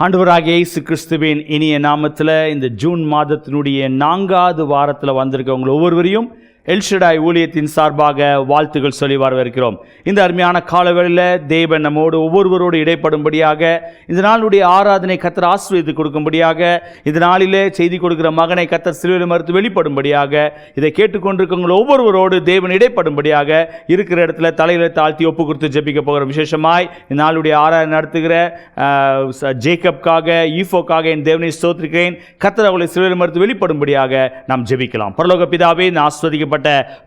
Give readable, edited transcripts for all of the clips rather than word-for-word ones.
ஆண்டவராகிய இயேசு கிறிஸ்துவின் இனிய நாமத்தில் இந்த ஜூன் மாதத்தினுடைய 4வது வாரத்தில் வந்திருக்கவங்க ஒவ்வொருவரையும் எல்ஷடாய் ஊழியத்தின் சார்பாக வாழ்த்துக்கள் சொல்லி வரவேற்கிறோம். இந்த அருமையான காலவேளையில் தேவன் நம்மோடு ஒவ்வொருவரோடு இடைப்படும்படியாக இந்த நாளுடைய ஆராதனை கர்த்தர் ஆசீர்வதித்து கொடுக்கும்படியாக, இந்த நாளிலே செய்தி கொடுக்கிற மகனை கர்த்தர் சிலுவையில் மறுத்து வெளிப்படும்படியாக, இதை கேட்டுக்கொண்டிருக்கவங்க ஒவ்வொருவரோடு தேவன் இடைப்படும்படியாக இருக்கிற இடத்துல தலையில தாழ்த்தி ஒப்பு கொடுத்து ஜெபிக்க போகிற விசேஷமாய் இந்த நாளுடைய ஆராதனை நடத்துகிற ஜேக்கப்காக ஈஃபோக்காக என் தேவனை ஸ்தோத்திரிக்கிறேன். கர்த்தர் அவர்களை சிலுவையில் மறுத்து வெளிப்படும்படியாக நாம் ஜெபிக்கலாம். பரலோக பிதாவே, இந்த ஆசீர்வதிக்கப்பட்ட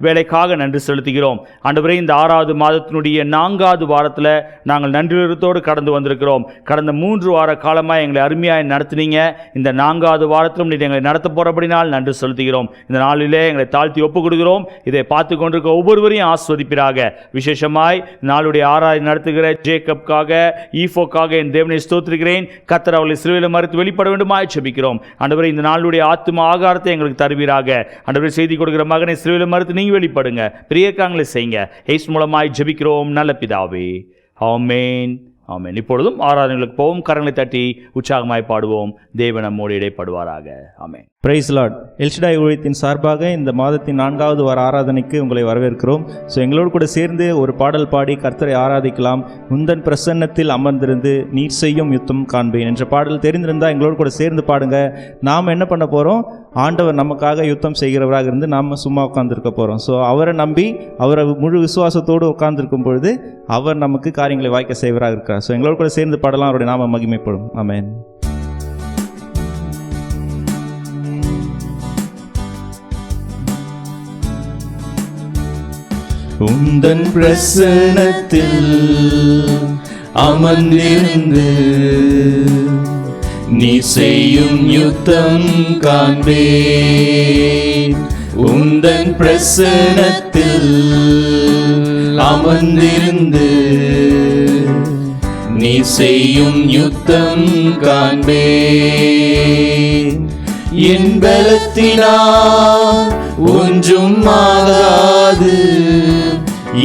வேலைக்காக நன்றி செலுத்துகிறோம். ஆண்டவரே, இந்த 6வது மாதத்தினுடைய 4வது வாரத்தில் நாங்கள் நன்றியுள்ளத்தோடு கடந்து வந்திருக்கிறோம். கடந்த 3 வார காலமாக எங்களை அருமையாக நடத்தினீங்க. இந்த 4வது வாரத்திலும் நீ எங்களை நடத்த போறபடினால் நன்றி செலுத்துகிறோம். இந்த நாளிலே எங்களை தாழ்த்தி ஒப்பு கொடுக்கிறோம். இதை பார்த்து கொண்டிருக்க ஒவ்வொருவரையும் ஆஸ்வதிப்பிறாக. விசேஷமாய் நாளுடைய ஆராதனை நடத்துகிற ஜேக்கப்காக ஈஃபோக்காக என் தேவனை ஸ்தோத்திரிக்கிறேன். கர்த்தர் அவர்களை சிலுவையில் மறுத்து வெளிப்பட வேண்டுமாய் ஜெபிக்கிறோம். ஆண்டவரே, இந்த நாளுடைய ஆத்தும ஆகாரத்தை எங்களுக்கு தருவீராக. ஆண்டவரே, செய்தி கொடுக்கிற மகனை சிலுவையில் மறுத்து நீங்க வெளிப்படுங்க. பெரிய காரியங்களை செய்யுங்க. இயேசு மூலமாய் ஜெபிக்கிறோம் நல்ல பிதாவே, ஆமென், ஆமென். இப்பொழுதும் ஆராதனைகளுக்கு போவோம். கரங்களை தட்டி உற்சாகமாய் பாடுவோம். தேவன் நம்மோடு இடைப்படுவாராக. ஆமென். Praise lord. எல்ஷடாய் ஊழியத்தின் சார்பாக இந்த மாதத்தின் 4வது வார ஆராதனைக்கு உங்களை வரவேற்கிறோம். ஸோ எங்களோடு கூட சேர்ந்து ஒரு பாடல் பாடி கர்த்தரை ஆராதிக்கலாம். உந்தன் பிரசன்னத்தில் அமர்ந்திருந்து நீர் செய்யும் யுத்தம் காண்பேன் என்ற பாடல் தெரிந்திருந்தால் எங்களோடு கூட சேர்ந்து பாடுங்க. நாம் என்ன பண்ண போகிறோம்? ஆண்டவர் நமக்காக யுத்தம் செய்கிறவராக இருந்து நாம் சும்மா உட்காந்துருக்க போகிறோம். ஸோ அவரை நம்பி அவரை முழு விசுவாசத்தோடு உட்கார்ந்துருக்கும் பொழுது அவர் நமக்கு காரியங்களை வாய்க்க செய்வராக இருக்கிறார். ஸோ எங்களோடு கூட சேர்ந்து பாடலாம். அவருடைய நாம மகிமைப்படும். ஆமென். உந்தன் பிரசன்னத்தில் அமர்ந்திருந்து நீ செய்யும் யுத்தம் காண்பேன். உந்தன் பிரசன்னத்தில் அமர்ந்திருந்து நீ செய்யும் யுத்தம் காண்பேன். என் பலத்தினால் ஒன்றும் ஆகாது,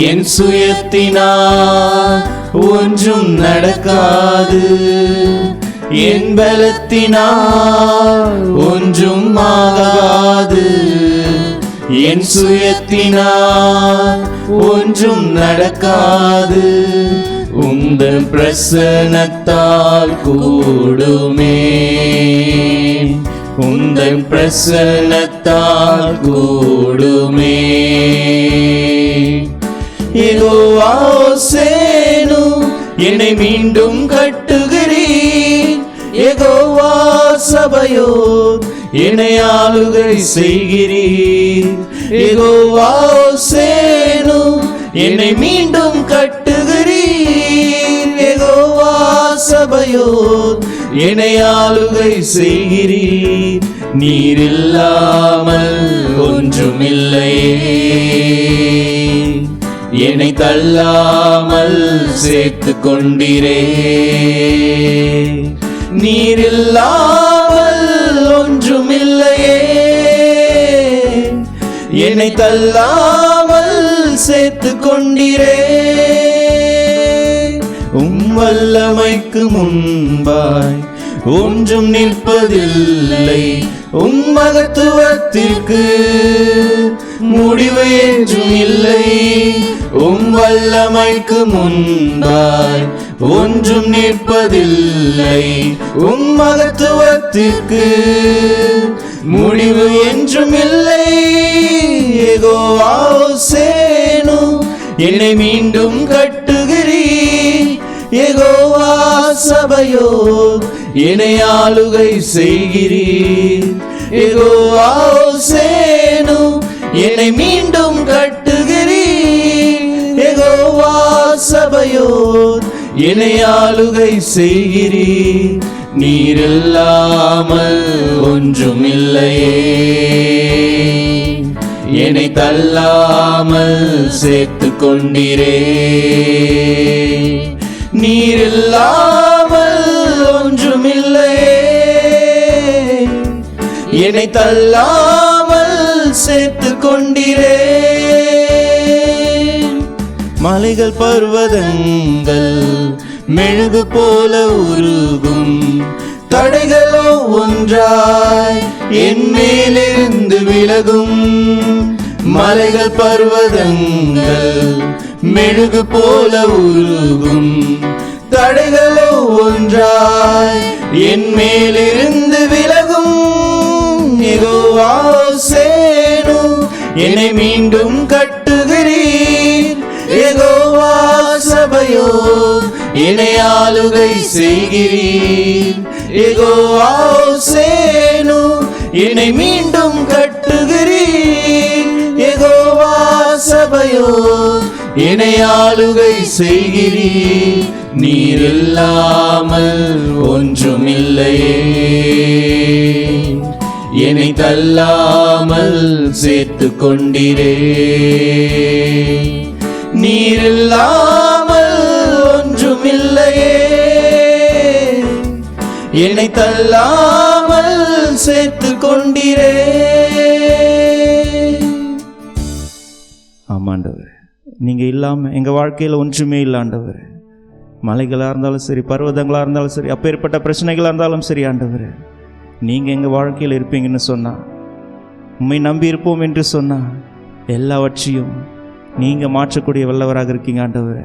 என் சுயத்தினால் ஒன்றும் நடக்காது. என் பலத்தினால் ஒன்றும் ஆகாது, என் சுயத்தினால் ஒன்றும் நடக்காது. உந்தன் பிரசன்னத்தால் கூடுமே, உந்தன் பிரசன்னத்தால் கூடுமே. யெகோவா சேனு என்னை மீண்டும் கட்டுகிறீர். யெகோவா சபையோ என்னை ஆளுகை செய்கிறீர். யெகோவா சேனு என்னை மீண்டும் கட்டுகிறீர். யெகோவா சபையோ என்னை ஆளுகை செய்கிறீர். நீர் இல்லாமல் ஒன்றுமில்லையே, என்னை தள்ளாமல் சேர்த்து கொண்டீரே. நீர் இல்லாமல் ஒன்றுமில்லையே, என்னை தள்ளாமல் சேர்த்து கொண்டீரே. வல்லமைக்கு முன்பாய் ஒன்றும் நிற்பதில்லை, மகத்துவத்திற்கு முடிவு என்றும் இல்லை. வல்லமைக்கு முன்பாய் ஒன்றும் நிற்பதில்லை, மகத்துவத்திற்கு முடிவு என்றும் இல்லை. யெகோவா சேனு என்னை மீண்டும் கட்டுகிறீர். யெகோவா சபையோ என்னை ஆளுகை செய்கிறீர். யெகோவா சேனு என்னை மீண்டும் கட்டுகிறீர். யெகோவா சபையோ என்னை ஆளுகை செய்கிறீர். நீர் இல்லாமல் ஒன்றுமில்லையே, என்னை தள்ளாமல் சேர்த்து கொண்டீரே. நீர் இல்லாமல் ஒன்றுமில்லையே, என்னை தள்ளாமல் சேர்த்து கொண்டீரே. மலைகள் பர்வதங்கள் மெழுகு போல உருகும். தடைகளோ ஒன்றாய் என் மேலிருந்து விலகும். மலைகள் பர்வதங்கள் மெழுகு போல உருகும். தடைகளோ ஒன்றாய் என் மேலிருந்து விலகும். யெகோவா சேனு என்னை மீண்டும் கட்டுகிறீர். யெகோவா சபையோ என்னை ஆளுகை செய்கிறீர். யெகோவா சேனு என்னை மீண்டும் கட்டுகிறீர். யெகோவா சபையோ என்னை ஆளுகை செய்கிறீர். நீர் இல்லாமல் ஒன்றுமில்லையே. என்னை தள்ளாமல் சேர்த்து கொண்டீரே. நீர் இல்லாமல் ஒன்றுமில்லையே. என்னை தள்ளாமல் சேர்த்து கொண்டீரே. ஆமாண்டவர், நீங்கள் இல்லாமல் எங்கள் வாழ்க்கையில் ஒன்றுமே இல்லை ஆண்டவர். மலைகளாக இருந்தாலும் சரி, பர்வதங்களாக இருந்தாலும் சரி, அப்பேற்பட்ட பிரச்சனைகளாக இருந்தாலும் சரி ஆண்டவர், நீங்கள் எங்கள் வாழ்க்கையில் இருப்பீங்கன்னு சொன்னால், உண்மை நம்பி இருப்போம் என்று சொன்னால், எல்லாவற்றையும் நீங்கள் மாற்றக்கூடிய வல்லவராக இருக்கீங்க ஆண்டவர்.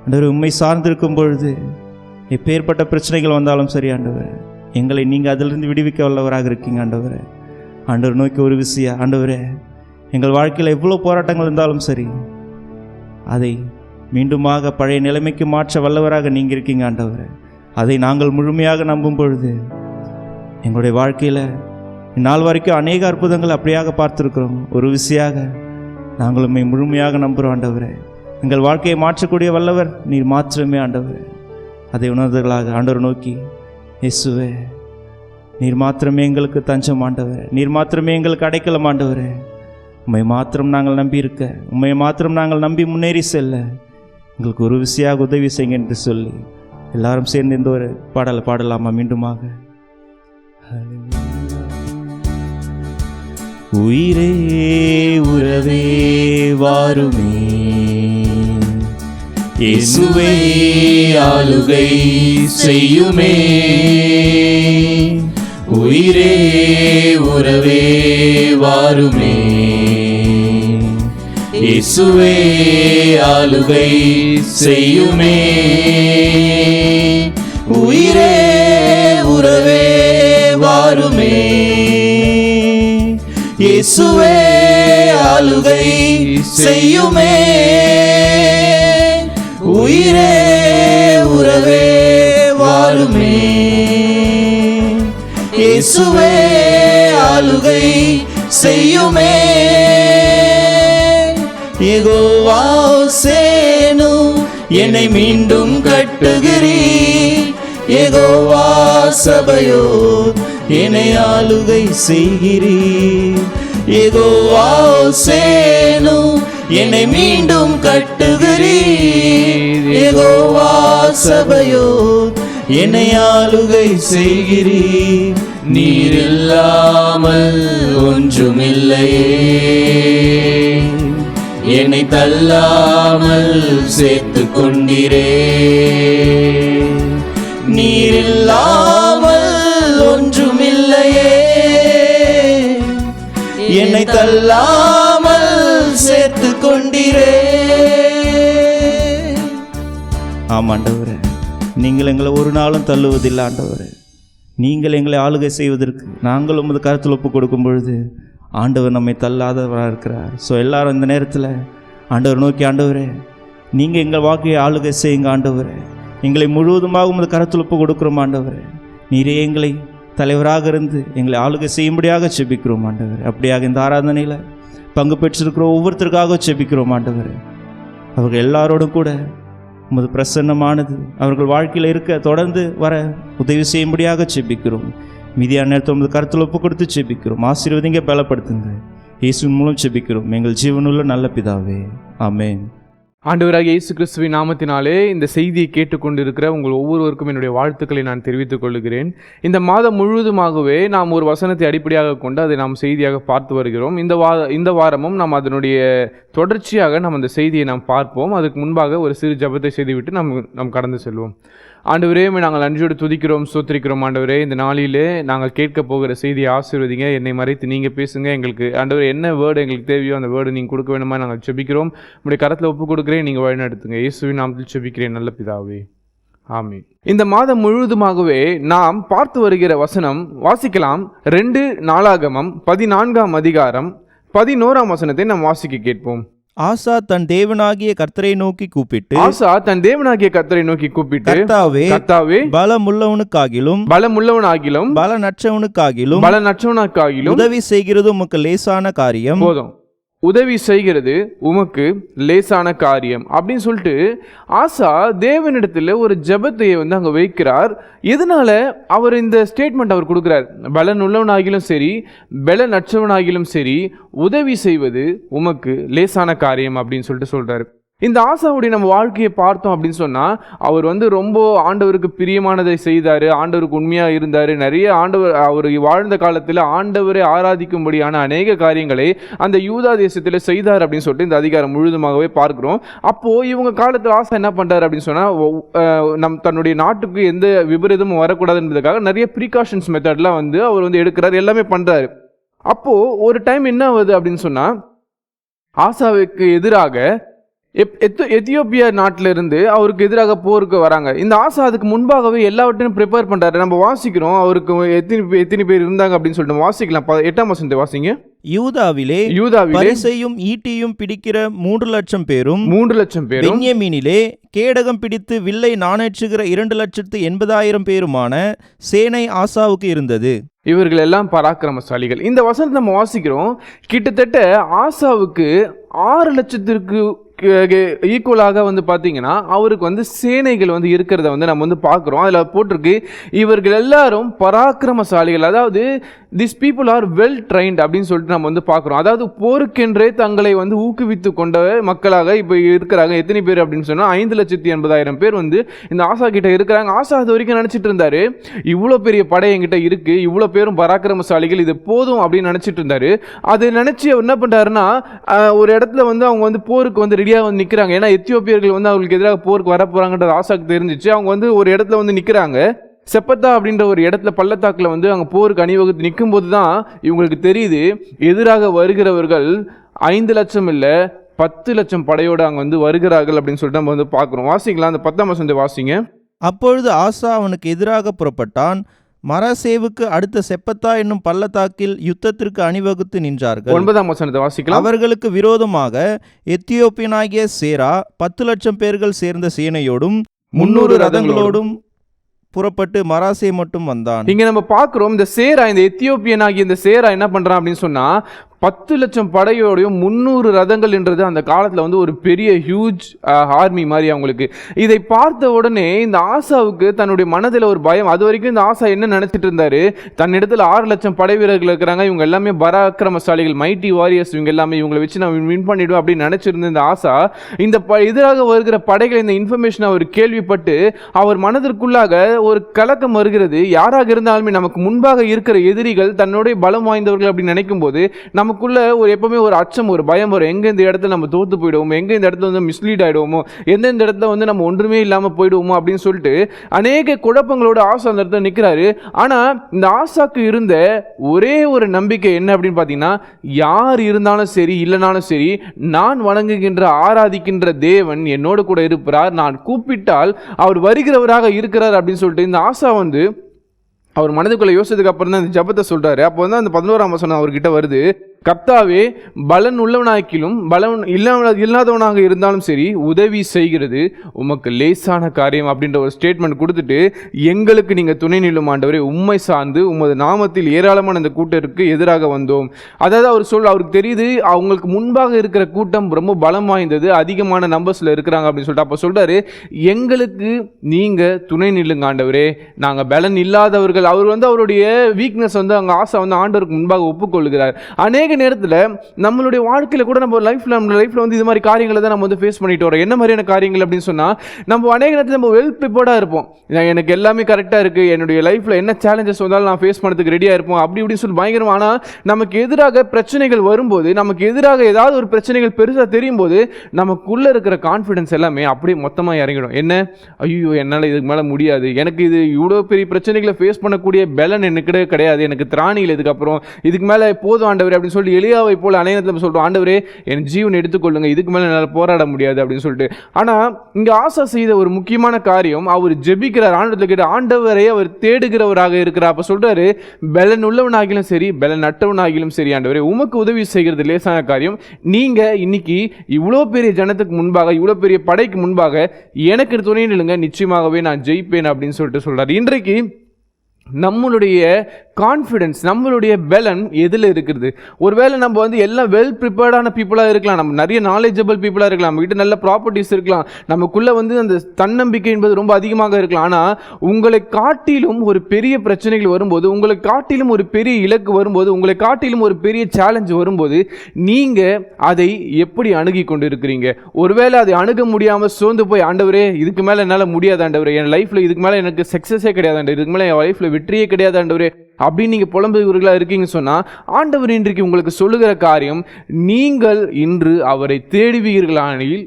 ஆண்டவர், உண்மை சார்ந்திருக்கும் பொழுது எப்பேற்பட்ட பிரச்சனைகள் வந்தாலும் சரி ஆண்டவர், எங்களை நீங்கள் அதிலிருந்து விடுவிக்க வல்லவராக இருக்கீங்க ஆண்டவர். ஆண்டவர் நோக்கி ஒரு விஷயம் ஆண்டவரே, எங்கள் வாழ்க்கையில் எவ்வளோ போராட்டங்கள் இருந்தாலும் சரி, அதை மீண்டுமாக பழைய நிலைமைக்கு மாற்ற வல்லவராக நீங்கள் இருக்கீங்க ஆண்டவர். அதை நாங்கள் முழுமையாக நம்பும் பொழுது எங்களுடைய வாழ்க்கையில் இந்நாள் வரைக்கும் அநேக அற்புதங்கள் அப்படியாக பார்த்துருக்குறோம். ஒரு விஷயாக நாங்கள் உண்மை முழுமையாக நம்புகிறோம் ஆண்டவரே. எங்கள் வாழ்க்கையை மாற்றக்கூடிய வல்லவர் நீர் மாற்றமே ஆண்டவர். அதை உணர்ந்தவர்களாக ஆண்டவர் நோக்கி, இயேசுவே நீர் மாத்திரமே எங்களுக்கு தஞ்சம் ஆண்டவர், நீர் மாத்திரமே எங்களுக்கு அடைக்கலம் ஆண்டவர். உண்மை மாத்திரம் நாங்கள் நம்பி இருக்க, உண்மை மாத்திரம் நாங்கள் நம்பி முன்னேறி செல்ல எங்களுக்கு ஒரு விஷயாக உதவி செய்யுங்க என்று சொல்லி எல்லாரும் சேர்ந்து இந்த ஒரு பாடலை பாடலாமா மீண்டுமாக? உயிரே உறவே வாருமே, இயேசுவே ஆளுகை செய்யுமே. உயிரே உறவே வாருமே, இயேசுவே ஆளுகை செய்யுமே. உயிரே உறவே வாருமே, இயேசுவே ஆளுகை செய்யுமே. உயிரே உறவே வாருமே, இயேசுவே ஆளுகை செய்யுமே. யெகோவா சேனு என்னை மீண்டும் கட்டுகிறீர். யெகோவா சபையோ என்னை ஆளுகை செய்கிறீர். யெகோவா சேனு என்னை மீண்டும் கட்டுகிறீர். யெகோவா சபையோ என்னை ஆளுகை செய்கிறீர். நீர் இல்லாமல் ஒன்றுமில்லையே. என்னை தள்ளாமல் சேர்த்து கொண்டீரே. நீர் இல்லாமல் ஒன்றுமில்லையே. என்னை தள்ளாமல் சேர்த்து கொண்டீரே. ஆமாண்டவரே, நீங்கள் எங்களை ஒரு நாளும் தள்ளுவதில்லை ஆண்டவரே. நீங்கள் எங்களை ஆளுகை செய்வதற்கு நாங்கள் உமது கருத்தில் ஒப்பு கொடுக்கும் பொழுது ஆண்டவர் நம்மை தள்ளாதவராக இருக்கிறார். ஸோ எல்லாரும் இந்த நேரத்தில் ஆண்டவர் நோக்கி, ஆண்டவரே நீங்கள் எங்கள் வாழ்க்கையை ஆளுகை செய்யுங்க ஆண்டவரே. எங்களை முழுவதுமாக உமது கருத்தில் ஒப்பு கொடுக்குறோம் ஆண்டவரே. நீரே எங்களை தலைவராக இருந்து எங்களை ஆளுகை செய்யும்படியாக செபிக்கிறோம் ஆண்டவரே. அப்படியாக இந்த ஆராதனையில் பங்கு பெற்றிருக்கிற ஒவ்வொருத்தருக்காக செபிக்கிறோம் ஆண்டவரே. அவர்கள் எல்லாரோடும் கூட உமது பிரசன்னமானது அவர்கள் வாழ்க்கையில் இருக்க தொடர்ந்து வர உதவி செய்யும்படியாக செபிக்கிறோம். மீதியான நேரத்தை உமது கருத்தில் ஒப்பு கொடுத்து செபிக்கிறோம். ஆசீர்வதிங்க, பலப்படுத்துங்க. இயேசுவின் மூலம் செபிக்கிறோம் எங்கள் ஜீவனுள்ள நல்ல பிதாவே, ஆமென். ஆண்டவராகிய இயேசு கிறிஸ்துவின் நாமத்தினாலே இந்த செய்தியை கேட்டுக்கொண்டிருக்கிற உங்கள் ஒவ்வொருவருக்கும் என்னுடைய வாழ்த்துக்களை நான் தெரிவித்துக் கொள்கிறேன். இந்த மாதம் முழுவதுமாகவே நாம் ஒரு வசனத்தை அடிப்படையாக கொண்டு அதை நாம் செய்தியாக பார்த்து வருகிறோம். இந்த வாரமும் நாம் அதனுடைய தொடர்ச்சியாக நாம் அந்த செய்தியை நாம் பார்ப்போம். அதுக்கு முன்பாக ஒரு சிறு ஜெபத்தை செய்துவிட்டு நாம் கடந்து செல்வோம். ஆண்டவரே, நாங்கள் நன்றியோடு துதிக்கிறோம், ஸ்தோத்திரிக்கிறோம். ஆண்டவரே, இந்த நாளிலே நாங்கள் கேட்க போகிற செய்தியை ஆசீர்வதிங்க. என்னை மறைத்து நீங்கள் பேசுங்க. எங்களுக்கு ஆண்டவரே என்ன வேர்டு எங்களுக்கு தேவையோ அந்த வேர்டு நீங்கள் கொடுக்க வேணுமா நாங்கள் ஜெபிக்கிறோம். உங்களுடைய கரத்தில் ஒப்பு கொடுக்குறேன், நீங்கள் வழிநடத்துங்க. இயேசுவின் நாமத்தில் ஜெபிக்கிறேன் நல்ல பிதாவே, ஆமென். இந்த மாதம் முழுவதுமாகவே நாம் பார்த்து வருகிற வசனம் வாசிக்கலாம். 2 நாளாகமம் 14ஆம் அதிகாரம் 11ஆம் வசனத்தை நாம் வாசிக்க கேட்போம். ஆசா தன் தேவனாகிய கர்த்தரை நோக்கி கூப்பிட்டு கர்த்தாவே பலமுள்ளவனுக்காகிலும் பலனற்றவனுக்காகிலும் உதவி செய்கிறது உமக்கு லேசான காரியம். போதும், உதவி செய்கிறது உமக்கு லேசான காரியம் அப்படின்னு சொல்லிட்டு ஆசா தேவனிடத்தில் ஒரு ஜெபத்தை அங்கே வைக்கிறார். எதனால அவர் இந்த ஸ்டேட்மெண்ட் அவர் கொடுக்குறார்? பலன் உள்ளவனாகிலும் சரி பலனற்றவனாகிலும் சரி உதவி செய்வது உமக்கு லேசான காரியம் அப்படின்னு சொல்லிட்டு சொல்றாரு. இந்த ஆசாவுடைய நம்ம வாழ்க்கையை பார்த்தோம் அப்படின்னு சொன்னால் அவர் ரொம்ப ஆண்டவருக்கு பிரியமானதை செய்தார், ஆண்டவருக்கு உண்மையாக இருந்தார். நிறைய அவர் வாழ்ந்த காலத்தில் ஆண்டவரை ஆராதிக்கும்படியான அநேக காரியங்களை அந்த யூதா தேசத்தில் செய்தார் அப்படின்னு சொல்லிட்டு இந்த அதிகாரம் முழுதுமாகவே பார்க்குறோம். அப்போது இவங்க காலத்தில் ஆசா என்ன பண்ணுறாரு அப்படின்னு சொன்னால் தன்னுடைய நாட்டுக்கு எந்த விபரீதமும் வரக்கூடாதுன்றதுக்காக நிறைய ப்ரீகாஷன்ஸ் மெத்தட்லாம் அவர் எடுக்கிறார், எல்லாமே பண்ணுறாரு. அப்போது ஒரு டைம் என்ன ஆகுது அப்படின்னு சொன்னால் ஆசாவுக்கு எதிராக எத்தியோப்பியா நாட்டிலிருந்து அவருக்கு எதிராக போருக்கு வராங்க. இந்த ஆசா அதுக்கு முன்பாகவே எல்லாவற்றையும் ப்ரிப்பேர் பண்ணுறாரு. நம்ம வாசிக்கிறோம் அவருக்கு எத்தனை பேர் இருந்தாங்க அப்படின்னு சொல்லிட்டு வாசிக்கலாம். 8ஆம் வசனத்தை வாசிங்க. யூதாவிலே பரிசையும் ஈட்டியும் பிடிக்கிற 3,00,000 பேரும் பென்யமீனிலே கேடகம் பிடித்து வில்லை நாணேற்றுகிற 2,80,000 பேருமான சேனை ஆசாவுக்கு இருந்தது. இவர்கள் எல்லாம் பராக்கிரமசாலிகள். இந்த வசனத்தை நம்ம வாசிக்கிறோம். கிட்டத்தட்ட ஆசாவுக்கு 6 லட்சத்திற்கு ஈக்குவலாக பார்த்தீங்கன்னா அவருக்கு சேனைகள் இருக்கிறத நம்ம பார்க்குறோம். அதில் போட்டிருக்கு இவர்கள் எல்லாரும் பராக்கிரமசாலிகள், அதாவது this people are well drained அப்படின்னு சொல்லிட்டு நம்ம பார்க்குறோம். அதாவது போருக்கென்றே தங்களை ஊக்குவித்து கொண்ட மக்களாக இப்போ இருக்கிறாங்க. எத்தனை பேர் அப்படின்னு சொன்னால் 5,80,000 பேர் இந்த ஆசா கிட்ட இருக்கிறாங்க. ஆசா அது வரைக்கும் நினச்சிட்டு இருந்தாரு இவ்வளோ பெரிய படை என்கிட்ட இருக்குது, இவ்வளோ பேரும் பராக்கிரமசாலிகள், இது போதும் அப்படின்னு நினச்சிட்டு இருந்தாரு. அதை நினச்சி அவர் என்ன பண்ணுறாருன்னா ஒரு இடத்துல அவங்க போருக்கு ரெடியாக நிற்கிறாங்க. ஏன்னா எத்தியோப்பியர்கள் அவங்களுக்கு எதிராக போருக்கு வர போகிறாங்கன்றது ஆசாக்கு தெரிஞ்சிச்சு. அவங்க ஒரு இடத்துல நிற்கிறாங்க. செப்பத்தா அப்படின்ற ஒரு இடத்துல பள்ளத்தாக்கில் அங்கே போருக்கு அணிவகுத்து நிற்கும் போது தான் இவங்களுக்கு தெரியுது எதிராக வருகிறவர்கள் 5 லட்சம் இல்லை 10 லட்சம் படையோடு அங்கே வருகிறார்கள் அப்படின்னு சொல்லிட்டு நம்ம பார்க்குறோம். வாசிக்கலாம், அந்த 10ஆம் வசனத்தை வாசிங்க. அப்பொழுது ஆசா அவனுக்கு எதிராக புறப்பட்டான். மரசேவுக்கு அடுத்த செப்பத்தா என்னும் பள்ளத்தாக்கில் யுத்தத்திற்கு அணிவகுத்து நின்றார்கள். 9ஆம் வசனத்தை வாசிக்கலாம். அவர்களுக்கு விரோதமாக எத்தியோப்பியனாகிய சேரா 10 லட்சம் பேர்கள் சேர்ந்த சேனையோடும் 300 ரதங்களோடும் புறப்பட்டு மராசே மட்டும் வந்தான். இங்க நம்ம பார்க்கிறோம் இந்த சேரா, இந்த எத்தியோப்பியன் ஆகிய இந்த சேரா என்ன பண்றான் அப்படின்னு சொன்னா 10 லட்சம் படையோடையும் 300 ரதங்கள் என்றது அந்த காலத்தில் ஒரு பெரிய ஹியூஜ் ஆர்மி மாதிரி அவங்களுக்கு. இதை பார்த்த உடனே இந்த ஆசாவுக்கு தன்னுடைய மனதில் ஒரு பயம். அது வரைக்கும் இந்த ஆசா என்ன நினச்சிட்டு இருந்தாரு, தன்னிடத்தில் 6 லட்சம் படை வீரர்கள் இருக்கிறாங்க, இவங்க எல்லாமே பராக்கிரமசாலிகள், மைட்டி வாரியர்ஸ், இவங்க எல்லாமே இவங்களை வச்சு நான் வின் பண்ணிவிடுவேன் அப்படின்னு நினச்சிருந்த இந்த ஆசா இந்த எதிராக வருகிற படைகள் இந்த இன்ஃபர்மேஷன் அவர் கேள்விப்பட்டு அவர் மனதிற்குள்ளாக ஒரு கலக்கம் வருகிறது. யாராக இருந்தாலுமே நமக்கு முன்பாக இருக்கிற எதிரிகள் தன்னுடைய பலம் வாய்ந்தவர்கள் அப்படின்னு நினைக்கும் போது நமக்குள்ள எப்பவுமே ஒரு அச்சம், ஒரு பயம் வரும். எங்க இந்த இடத்துல நம்ம தோத்து போயிடுவோமோ, எங்க இந்த இடத்துல மிஸ்லீட் ஆயிடுவோமோ, எந்தெந்த இடத்துல நம்ம ஒன்றுமே இல்லாம போயிடுவோமோ அப்படின்னு சொல்லிட்டு அநேக குழப்பங்களோட ஆசா அந்த இடத்துல நிற்கிறாரு. ஆனா இந்த ஆசாக்கு இருந்த ஒரே ஒரு நம்பிக்கை என்ன அப்படின்னு பார்த்தீங்கன்னா, யார் இருந்தாலும் சரி இல்லைனாலும் சரி நான் வணங்குகின்ற ஆராதிக்கின்ற தேவன் என்னோடு கூட இருப்பார், நான் கூப்பிட்டால் அவர் வருகிறவராக இருக்கிறார் அப்படின்னு சொல்லிட்டு இந்த ஆசா அவர் மனதுக்குள்ள யோசிச்சதுக்கு அப்புறம் தான் இந்த ஜபத்தை சொல்றாரு. அப்போ அந்த 11ஆம் வசனம் அவர்கிட்ட வருது. கர்த்தாவே பலன் உள்ளவனாக்கிலும் பலன் இல்லாதவனாக இருந்தாலும் சரி உதவி செய்கிறது உமக்கு லேசான காரியம் அப்படின்ற ஒரு ஸ்டேட்மெண்ட் கொடுத்துட்டு எங்களுக்கு நீங்கள் துணை நில்லும் ஆண்டவரே, உம்மை சார்ந்து உமது நாமத்தில் ஏராளமான இந்த கூட்டத்திற்கு எதிராக வந்தோம். அதாவது அவருக்கு தெரியுது அவங்களுக்கு முன்பாக இருக்கிற கூட்டம் ரொம்ப பலம் வாய்ந்தது, அதிகமான நம்பர்ஸில் இருக்கிறாங்க அப்படின்னு சொல்லிட்டு அப்போ சொல்கிறாரு, எங்களுக்கு நீங்கள் துணை நில்லுங்க ஆண்டவரே, நாங்கள் பலன் இல்லாதவர்கள். அவர் அவருடைய வீக்னஸ் அங்கே ஆசை ஆண்டவருக்கு முன்பாக ஒப்புக்கொள்கிறார். அநேக அநேக நேரத்தில் நம்மளுடைய வாழ்க்கையில் கூட நம்ம லைஃப்பில் வந்து இது மாதிரி காரியங்களை தான் நம்ம வந்து ஃபேஸ் பண்ணிட்டு வரோம். என்ன மாதிரியான காரியங்கள் அப்படின்னு சொன்னால், நம்ம அநேக நேரத்தில் நம்ம வெல் ப்ரிப்பேர்டாக இருப்போம். எனக்கு எல்லாமே கரெக்டாக இருக்குது, என்னுடைய லைஃப்பில் என்ன சேலஞ்சஸ் வந்தாலும் நான் ஃபேஸ் பண்ணுறதுக்கு ரெடியாக இருப்போம் அப்படி இப்படின்னு சொல்லி பயங்கரமாக. ஆனால் நமக்கு எதிராக பிரச்சனைகள் வரும்போது, நமக்கு எதிராக ஏதாவது ஒரு பிரச்சனைகள் பெருசாக தெரியும் போது நமக்குள்ளே இருக்கிற கான்ஃபிடன்ஸ் எல்லாமே அப்படியே மொத்தமாக இறங்கிடும். என்ன, ஐயோ என்னால் இதுக்கு மேலே முடியாது, எனக்கு இது இவ்வளோ பெரிய பிரச்சனைகளை ஃபேஸ் பண்ணக்கூடிய பலன் எனக்கு கிடையாது, எனக்கு திராணியில் இதுக்கப்புறம் இதுக்கு மேலே போதும் ஆண்டவரே அப்படின்னு சொல்லிட்டு எலியாவை போல் அநேகத்தில் சொல்கிறோம், ஆண்டவரே என் ஜீவனை எடுத்துக்கொள்ளுங்க, இதுக்கு மேலே என்னால் போராட முடியாது அப்படின்னு சொல்லிட்டு. ஆனால் இங்கே ஆசா செய்த ஒரு முக்கியமான காரியம், அவர் ஜெபிக்கிறார், ஆண்டவர்கிட்ட கேட்ட ஆண்டவரை அவர் தேடுகிறவராக இருக்கிறார். அப்போ சொல்கிறாரு, பலன் உள்ளவனாகிலும் சரி பலன் அற்றவனாகிலும் சரி ஆண்டவரே உமக்கு உதவி செய்கிறது லேசான காரியம். நீங்கள் இன்னைக்கு இவ்வளோ பெரிய ஜனத்துக்கு முன்பாக, இவ்வளோ பெரிய படைக்கு முன்பாக எனக்கு துணை நில்லுங்க, நிச்சயமாகவே நான் ஜெயிப்பேன் அப்படின்னு சொல்லிட்டு சொல்கிறார். இன்றைக்கு நம்மளுடைய கான்ஃபிடென்ஸ், நம்மளுடைய பலன் எதில் இருக்கிறது? ஒருவேளை நம்ம வந்து எல்லாம் வெல் ப்ரிப்பேர்டான பீப்புளாக இருக்கலாம், நம்ம நிறைய நாலேஜபிள் பீப்புளாக இருக்கலாம், நம்ம கிட்ட நல்ல ப்ராப்பர்ட்டிஸ் இருக்கலாம், நமக்குள்ளே வந்து அந்த தன்னம்பிக்கை என்பது ரொம்ப அதிகமாக இருக்கலாம். ஆனால் உங்களை காட்டிலும் ஒரு பெரிய பிரச்சனைகள் வரும்போது, உங்களை காட்டிலும் ஒரு பெரிய இலக்கு வரும்போது, உங்களை காட்டிலும் ஒரு பெரிய சேலஞ்சு வரும்போது நீங்கள் அதை எப்படி அணுகி கொண்டு இருக்கிறீங்க? ஒருவேளை அதை அணுக முடியாமல் சோர்ந்து போய், ஆண்டவரே இதுக்கு மேலே என்னால் முடியாது ஆண்டவரே, என் லைஃப்பில் இதுக்கு மேலே எனக்கு சக்ஸஸே கிடையாது ஆண்டவரே, இதுக்கு மேலே என் லைஃப்பில் வெற்றியே கிடையாது ஆண்டவரே அப்படின்னு நீங்கள் புலம்புகிறவர்களாக இருக்கீங்கன்னு சொன்னால், ஆண்டவர் இன்றைக்கு உங்களுக்கு சொல்லுகிற காரியம், நீங்கள் இன்று அவரை தேடுவீர்களானில்,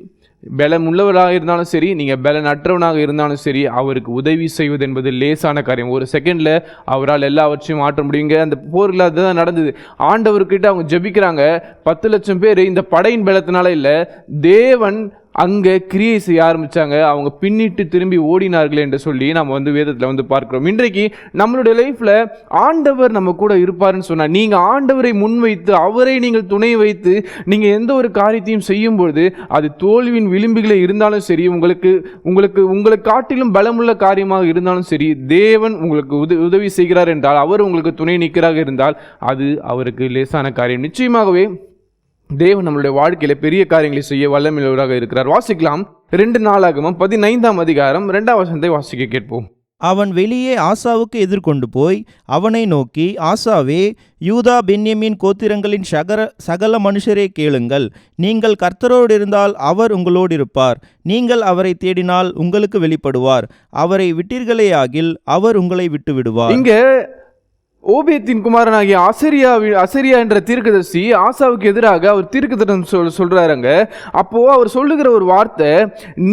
பலம் உள்ளவராக இருந்தாலும் சரி, நீங்கள் பலன் அற்றவனாக இருந்தாலும் சரி, அவருக்கு உதவி செய்வது என்பது லேசான காரியம். ஒரு செகண்டில் அவரால் எல்லாவற்றையும் மாற்ற முடியுங்க. அந்த போரில் அதுதான் நடந்தது. ஆண்டவர்கிட்ட அவங்க ஜெபிக்கிறாங்க. 10 லட்சம் பேர் இந்த படையின் பலத்தினால இல்லை, தேவன் அங்கே கிரியை செய்ய ஆரம்பித்தாங்க. அவங்க பின்னிட்டு திரும்பி ஓடினார்கள் என்று சொல்லி நம்ம வந்து வேதத்தில் வந்து பார்க்கிறோம். இன்றைக்கு நம்மளுடைய லைஃப்பில் ஆண்டவர் நம்ம கூட இருப்பாருன்னு சொன்னால், நீங்கள் ஆண்டவரை முன்வைத்து அவரை நீங்கள் துணை வைத்து நீங்கள் எந்த ஒரு காரியத்தையும் செய்யும்பொழுது, அது தோல்வியின் விளிம்புகளே இருந்தாலும் சரி, உங்களை காட்டிலும் பலமுள்ள காரியமாக இருந்தாலும் சரி, தேவன் உங்களுக்கு உதவி செய்கிறார் என்றால், அவர் உங்களுக்கு துணை நிற்கிறாக இருந்தால், அது அவருக்கு லேசான காரியம். நிச்சயமாகவே தேவன் நம்மளுடைய வாழ்க்கையில் பெரிய காரியங்களை செய்ய வல்லமையுள்ளவராக இருக்கிறார். வாசிக்கலாம் 2 நாளாகமம் 15ஆம் அதிகாரம் 2ஆம் வசனத்தை வாசிக்க கேட்போம். அவன் வெளியே ஆசாவுக்கு எதிர்கொண்டு போய் அவனை நோக்கி, ஆசாவே, யூதா பென்யமீன் கோத்திரங்களின் சகல மனுஷரே கேளுங்கள், நீங்கள் கர்த்தரோடு இருந்தால் அவர் உங்களோடு இருப்பார், நீங்கள் அவரை தேடினால் உங்களுக்கு வெளிப்படுவார், அவரை விட்டீர்களேயாகில் அவர் உங்களை விட்டு விடுவார். இங்க ஓபேத்தின் குமாரனாகிய அசரியா என்ற தீர்க்கதரிசி ஆசாவுக்கு எதிராக அவர் தீர்க்கதரிசனம் சொல்றாருங்க. அப்போ அவர் சொல்லுகிற ஒரு வார்த்தை,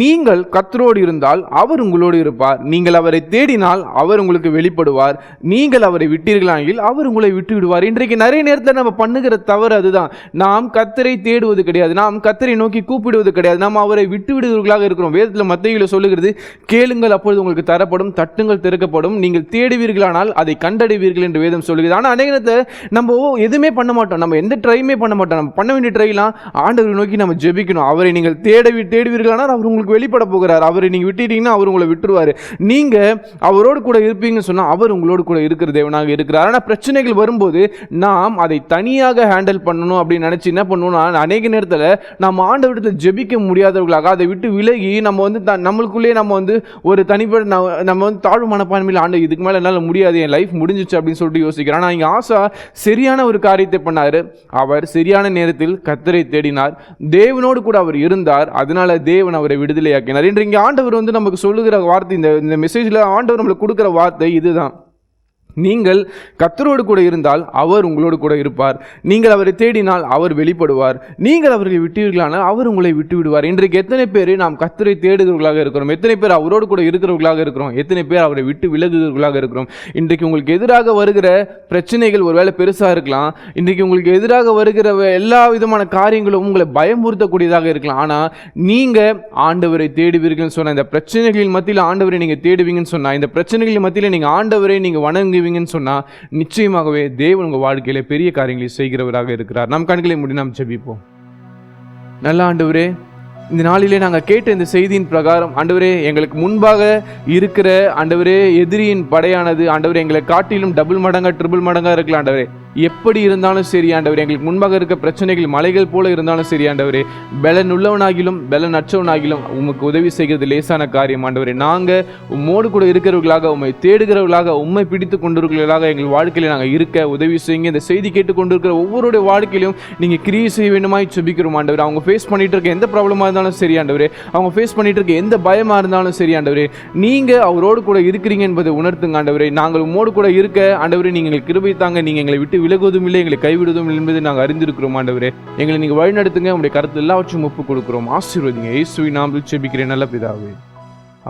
நீங்கள் கர்த்தரோடு இருந்தால் அவர் உங்களோடு இருப்பார், நீங்கள் அவரை தேடினால் அவர் உங்களுக்கு வெளிப்படுவார், நீங்கள் அவரை விட்டீர்களானால் அவர் உங்களை விட்டு விடுவார். இன்றைக்கு நிறைய நேரத்தில் நம்ம பண்ணுகிற தவறு அதுதான். நாம் கர்த்தரை தேடுவது கிடையாது, நாம் கர்த்தரை நோக்கி கூப்பிடுவது கிடையாது, நாம் அவரை விட்டு விடுவர்களாக இருக்கிறோம். வேதத்தில் மத்தேயுவில் சொல்லுகிறது, கேளுங்கள் அப்பொழுது உங்களுக்கு தரப்படும், தட்டுங்கள் திறக்கப்படும், நீங்கள் தேடுவீர்களானால் அதை கண்டடைவீர்கள் என்று வேதம் சொல்லுகிறது. ஆனால் அநேக நேரத்தில் நம்ம எதுவுமே பண்ண மாட்டோம், நம்ம எந்த ட்ரையுமே பண்ண மாட்டோம். நம்ம பண்ண வேண்டிய ட்ரைலாம் ஆண்டவரை நோக்கி நம்ம ஜெபிக்கணும். அவரை நீங்கள் தேடுவீர்களானால் அவர் உங்களுக்கு வெளிப்பட போகிறார், அவரை நீங்கள் விட்டுட்டீங்கன்னா அவர் உங்களை விட்டுருவார். நீங்கள் அவரோடு கூட இருப்பீங்கன்னு சொன்னால் அவர் உங்களோடு கூட இருக்கிற தேவனாக இருக்கிறார். ஆனால் பிரச்சனைகள் வரும்போது நாம் அதை தனியாக ஹேண்டில் பண்ணணும் அப்படின்னு நினச்சி என்ன பண்ணணும்னா, அநேக நேரத்தில் நம்ம ஆண்டவரிடத்தில் ஜெபிக்க முடியாதவர்களாக அதை விட்டு விலகி நம்ம வந்து நம்மளுக்குள்ளேயே நம்ம வந்து ஒரு தனிப்பட்ட நம்ம வந்து தாழ்வு மனப்பான்மையில், ஆண்டு இதுக்கு மேலே என்னால் முடியாது, என் லைஃப் முடிஞ்சிச்சு அப்படின்னு சொல்லிட்டு யோசிக்கிறார். ஆனால் இங்கே ஆசா சரியான ஒரு காரியத்தை பண்ணார். அவர் சரியான நேரத்தில் கர்த்தரை தேடினார், தேவனோடு கூட அவர் இருந்தார், அதனால தேவன் அவரை விடுதலையாக்கினார். இன்று இங்கே ஆண்டவர் வந்து நமக்கு சொல்லுகிற வார்த்தை, இந்த மெசேஜில் ஆண்டவர் நம்மளுக்கு கொடுக்குற வார்த்தை இதுதான். நீங்கள் கர்த்தரோடு கூட இருந்தால் அவர் உங்களோடு கூட இருப்பார், நீங்கள் அவரை தேடினால் அவர் வெளிப்படுவார், நீங்கள் அவர்களை விட்டீர்களானால் அவர் உங்களை விட்டு விடுவார். இன்றைக்கு எத்தனை பேர் நாம் கர்த்தரை தேடுகிறவர்களாக இருக்கிறோம்? எத்தனை பேர் அவரோடு கூட இருக்கிறவர்களாக இருக்கிறோம்? எத்தனை பேர் அவரை விட்டு விலகுகிறவர்களாக இருக்கிறோம்? இன்றைக்கு உங்களுக்கு எதிராக வருகிற பிரச்சனைகள் ஒருவேளை பெருசாக இருக்கலாம், இன்றைக்கு உங்களுக்கு எதிராக வருகிற எல்லா விதமான காரியங்களும் உங்களை பயமுறுத்தக்கூடியதாக இருக்கலாம். ஆனால் நீங்கள் ஆண்டவரை தேடுவீர்கள்னு சொன்னால், இந்த பிரச்சனைகளின் மத்தியில் ஆண்டவரை நீங்கள் தேடுவீங்கன்னு சொன்னால், இந்த பிரச்சனைகளின் மத்தியில் நீங்கள் ஆண்டவரை நீங்கள் வணங்குவீங்கன்னு சொன்னால், நிச்சயமாகவே தேவன் உங்கள் வாழ்க்கையில பெரிய காரியங்களை செய்கிறவராக இருக்கிறார். நம் கண்களை மூடி நாம் ஜெபிப்போம். நல்ல ஆண்டவரே, இந்த நாளிலே நாங்கள் கேட்ட இந்த செய்தியின் பிரகாரம் ஆண்டவரே, எங்களுக்கு முன்பாக இருக்கிற ஆண்டவரே எதிரியின் படையானது ஆண்டவரே எங்களை காட்டிலும் டபுள் மடங்கா ட்ரிபிள் மடங்கா இருக்கலாம் ஆண்டவரே. எப்படி இருந்தாலும் சரி ஆண்டவரே, எங்களுக்கு முன்பாக இருக்க பிரச்சனைகள் மலைகள் போல இருந்தாலும் சரி ஆண்டவரே, பலன் உள்ளவனாகிலும் பலன் அற்றவனாகிலும் உமக்கு உதவி செய்கிறது லேசான காரியம் ஆண்டவரே. நாங்கள் உம்மோடு கூட இருக்கிறவர்களாக, உம்மை தேடுகிறவர்களாக, உம்மை பிடித்து கொண்டிருக்கிறவர்களாக எங்கள் வாழ்க்கையில் நாங்கள் இருக்க உதவி செய்யுங்க. இந்த செய்தி கேட்டுக்கொண்டிருக்கிற ஒவ்வொருடைய வாழ்க்கையிலும் நீங்கள் கிரியை செய்ய வேண்டுமாய் ஜெபிக்கிறோம் ஆண்டவரே. அவங்க ஃபேஸ் பண்ணிட்டு இருக்க எந்த ப்ராப்ளமாக இருந்தாலும் சரி ஆண்டவரே, அவங்க ஃபேஸ் பண்ணிட்டு இருக்க எந்த பயமாக இருந்தாலும் சரி ஆண்டவரே, நீங்கள் அவரோடு கூட இருக்கிறீங்க என்பதை உணர்த்துங்க ஆண்டவரே. நாங்கள் உம்மோடு கூட இருக்க ஆண்டவரே, நீங்கள் எங்களுக்கு கிருபை தாங்க. நீங்கள் எங்களை விட்டு விலகுவதும் இல்லை, எங்களை கைவிடுவதும் இல்லை என்பதை நாங்கள் அறிந்திருக்கிறோம் ஆண்டவரே. எங்களை நீங்கள் வழிநடத்துங்க. உங்களுடைய கருத்து எல்லாவற்றையும் ஒப்புக் கொடுக்கிறோம். ஆசீர்வதிங்க. இயேசுவின் நாமத்தில் ஜெபிக்கிறேன் நல்ல பிதாவே,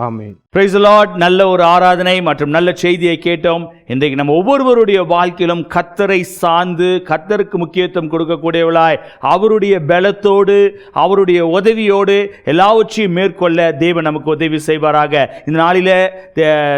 ஆமென். Praise the Lord. நல்ல ஒரு ஆராதனை மற்றும் நல்ல செய்தியை கேட்டோம். இன்றைக்கு நம்ம ஒவ்வொருவருடைய வாழ்க்கையிலும் கர்த்தரை சார்ந்து கர்த்தருக்கு முக்கியத்துவம் கொடுக்கக்கூடியவளாய், அவருடைய பலத்தோடு அவருடைய உதவியோடு எல்லாவற்றையும் மேற்கொள்ள தேவன் நமக்கு உதவி செய்வாராக. இந்த நாளில்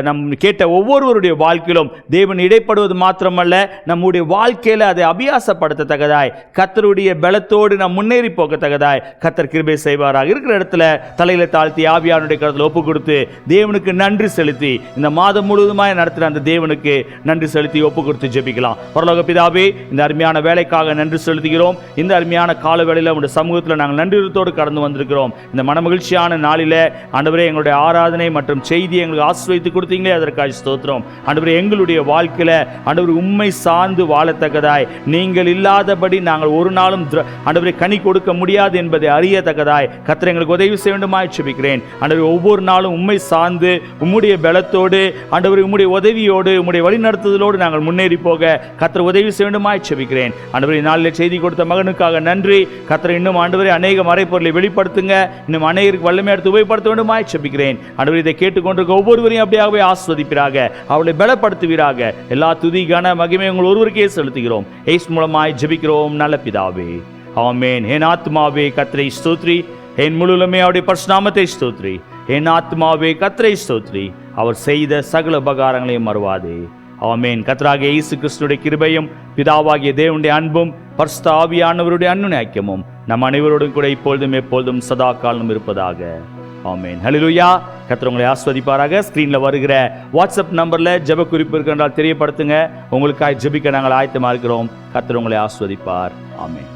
நம் கேட்ட ஒவ்வொருவருடைய வாழ்க்கையிலும் தேவன் இடைப்படுவது மாத்திரமல்ல, நம்முடைய வாழ்க்கையில் அதை அபியாசப்படுத்தத்தக்கதாய் கர்த்தருடைய பலத்தோடு நாம் முன்னேறி போகத்தக்கதாய் கர்த்தர் கிருபை செய்வாராக. இருக்கிற இடத்துல தலையில தாழ்த்தி ஆவியானுடைய கருத்தில் ஒப்பு கொடுத்து தேவனுக்கு நன்றி செலுத்தி இந்த மாதம் முழுவதுமாய் நடத்துகிற அந்த தேவனுக்கு நன்றி செலுத்தி ஒப்பு கொடுத்து ஜெபிக்கலாம். பரலோக பிதாவே, இந்த அருமையான வேலைக்காக நன்றி செலுத்துகிறோம். இந்த அருமையான கால வேளையில் உங்களுடைய சமூகத்தில் நாங்கள் நன்றியோடு கடந்து வந்திருக்கிறோம். இந்த மனமகிழ்ச்சியான நாளில் ஆண்டவரே, எங்களுடைய ஆராதனை மற்றும் செய்தியை எங்களுக்கு ஆசீர்வதித்து கொடுத்தீங்களே, அதற்காக ஸ்தோத்திரம். ஆண்டவரே, எங்களுடைய வாழ்க்கையில் ஆண்டவரே உம்மை சார்ந்து வாழத்தக்கதாய், நீங்கள் இல்லாதபடி நாங்கள் ஒரு நாளும் ஆண்டவரே கனி கொடுக்க முடியாது என்பதை அறியத்தக்கதாய் கர்த்தர் எங்களுக்கு உதவி செய்ய வேண்டுமாய் ஜெபிக்கிறேன். ஆண்டவரே, ஒவ்வொரு நாளும் உம்மை சார்ந்து உம்முடைய பலத்தோடு ஆண்டவரே உம்முடைய உதவியோடு உம்முடைய வழிநடத்துதலோடு நாங்கள் முன்னேறி போக கர்த்தர் உதவி செய்ய வேண்டுமாய் ஜெபிக்கிறேன். ஆண்டவரே, நாளில் செய்தி கொடுத்த மகனுக்காக நன்றி. கர்த்தர் இன்னும் ஆண்டவரே அநேக மறைப்பொருளை வெளிப்படுத்துங்க, இன்னும் அநேகருக்கு வல்லமையை எடுத்து உபயோகப்படுத்த வேண்டுமாய் ஜெபிக்கிறேன். ஆண்டவரே, இதை கேட்டுக்கொண்டிருக்க ஒவ்வொருவரையும் அப்படியாகவே ஆஸ்வதிப்பீராக, அவளை பலப்படுத்துவீராக. எல்லா துதி கன மகிமை உங்கள் ஒருவருக்கே செலுத்துகிறோம். இயேசு மூலமாய் ஜெபிக்கிறோம் நல்ல பிதாவே, ஆமென். என் ஆத்மாவே கர்த்தரை ஸ்தோத்ரி, என் முழுவதுமே அவருடைய பரிசுநாமத்தை ஸ்தோத்ரி. என் ஆத்மாவே கர்த்தரை ஸ்தோத்ரி, அவர் செய்த சகல உபகாரங்களையும் மறவாதே. ஆமென். கர்த்தராகிய இயேசு கிறிஸ்துவின் கிருபையும் பிதாவாகிய தேவனுடைய அன்பும் பரிசுத்த ஆவியானவருடைய அன்னுநைக்கியமும் நம் அனைவரோடும் கூட இப்பொழுதும் எப்பொழுதும் சதா காலம் இருப்பதாக. ஆமென். ஹல்லேலூயா. கர்த்தர் உங்களை ஆஸ்வதிப்பாராக. ஸ்கிரீன்ல வருகிற வாட்ஸ்அப் நம்பர்ல ஜெப குறிப்பு இருக்கின்றால் தெரியப்படுத்துங்க. உங்களுக்காக ஜெபிக்க நாங்கள் ஆயத்தமாக இருக்கிறோம். கர்த்தர் உங்களை ஆஸ்வதிப்பார். ஆமென்.